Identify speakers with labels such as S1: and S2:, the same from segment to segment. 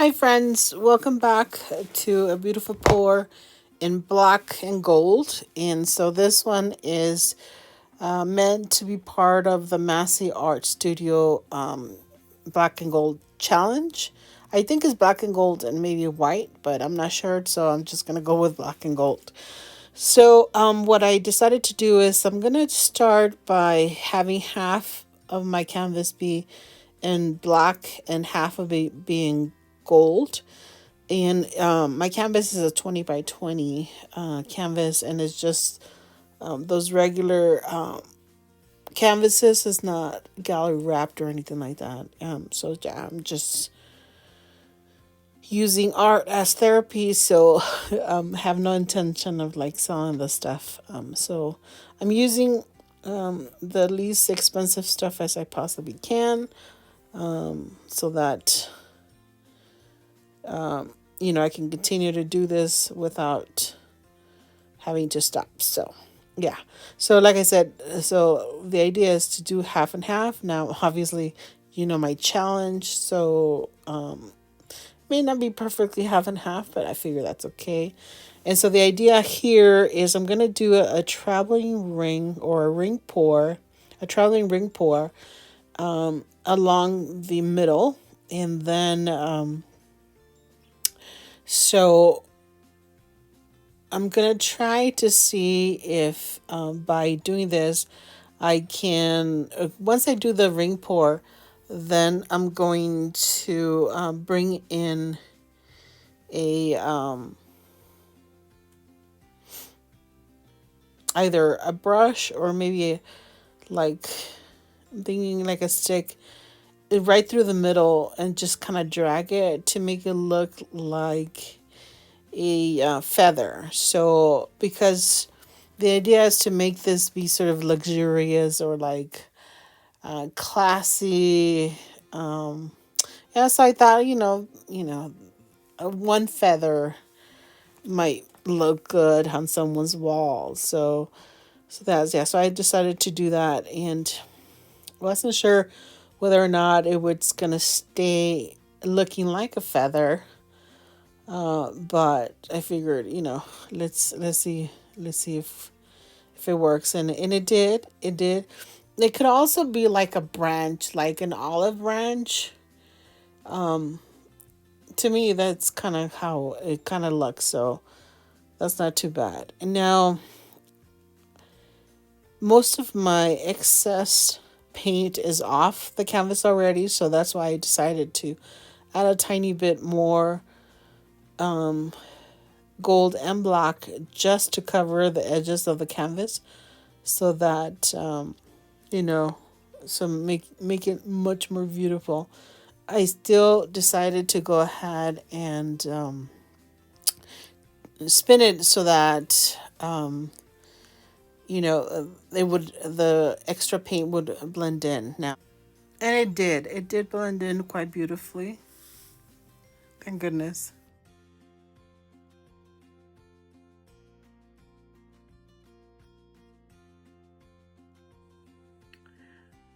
S1: Hi friends, welcome back to a beautiful pour in black and gold. And so this one is meant to be part of the Massey Art Studio black and gold challenge. I think it's black and gold and maybe white, but I'm not sure, so I'm just gonna go with black and gold. So what I decided to do is I'm gonna start by having half of my canvas be in black and half of it being gold. And my canvas is a 20 by 20 canvas, and it's just those regular canvases. It's not gallery wrapped or anything like that. So yeah, I'm just using art as therapy, so have no intention of like selling the stuff. So I'm using the least expensive stuff as I possibly can, so that I can continue to do this without having to stop. So, yeah. So, like I said, so the idea is to do half and half. Now, obviously, my challenge. So, may not be perfectly half and half, but I figure that's okay. And so the idea here is I'm going to do a traveling ring or a ring pour, a traveling ring pour along the middle. And then, so I'm going to try to see if by doing this, I can, once I do the ring pour, then I'm going to bring in a either a brush or maybe like I'm thinking like a stick right through the middle and just kind of drag it to make it look like a feather. So because the idea is to make this be sort of luxurious or like classy. Yeah, so I thought, one feather might look good on someone's wall. So that's, yeah. So I decided to do that, and wasn't sure whether or not it was gonna stay looking like a feather. But I figured, let's see if it works, and it did. It could also be like a branch, like an olive branch. To me, that's kind of how it kind of looks. So that's not too bad. And now most of my excess paint is off the canvas already, so that's why I decided to add a tiny bit more gold and black just to cover the edges of the canvas, so that you know so make it much more beautiful. I still decided to go ahead and spin it so that the extra paint would blend in now. And it did blend in quite beautifully, thank goodness.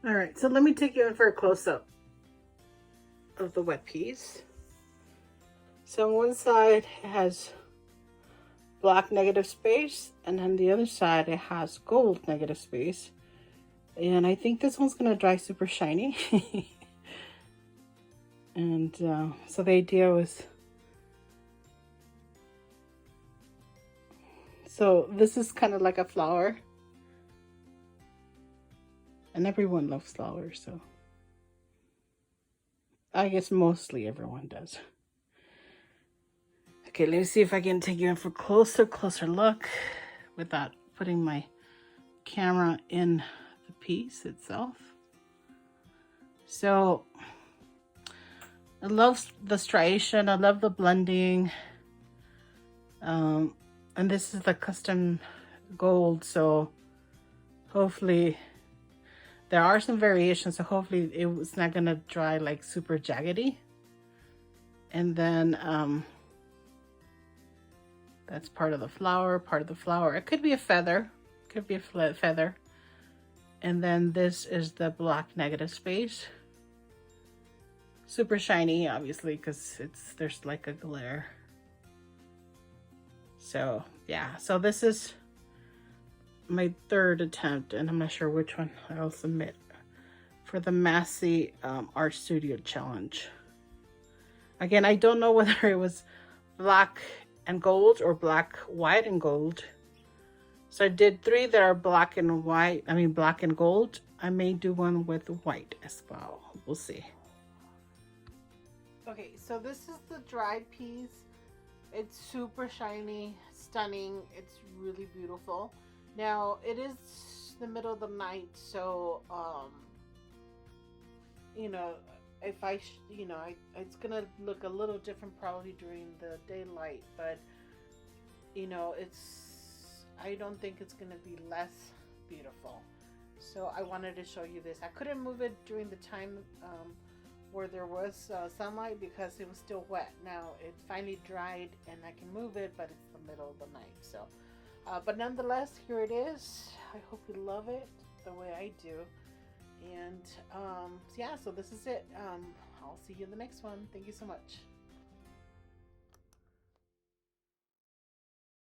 S1: All right, so let me take you in for a close-up of the wet piece. So on one side it has black negative space, and on the other side it has gold negative space. And I think this one's gonna dry super shiny. And so the idea was, so this is kind of like a flower, and everyone loves flowers, so I guess mostly everyone does. Okay, let me see if I can take you in for closer look without putting my camera in the piece itself. So I love the striation, I love the blending. And this is the custom gold, so hopefully there are some variations, so hopefully it's not gonna dry like super jaggedy. And then that's part of the flower, It could be a feather, could be a feather. And then this is the black negative space. super shiny, obviously, because there's like a glare. So yeah, so this is my third attempt, and I'm not sure which one I'll submit for the Massey Art Studio Challenge. Again, I don't know whether it was black and gold or black, white, and gold. So I did 3 that are black and white, black and gold. I may do one with white as well. We'll see. Okay, so this is the dried piece. It's super shiny, stunning. It's really beautiful. Now, it is the middle of the night, so, you know, if it's gonna look a little different probably during the daylight, but, you know, I don't think it's gonna be less beautiful. So I wanted to show you this. I couldn't move it during the time where there was sunlight because it was still wet. Now it finally dried and I can move it, but it's the middle of the night. So, but nonetheless, here it is. I hope you love it the way I do. And yeah, so this is it. I'll see you in the next one. Thank you so much.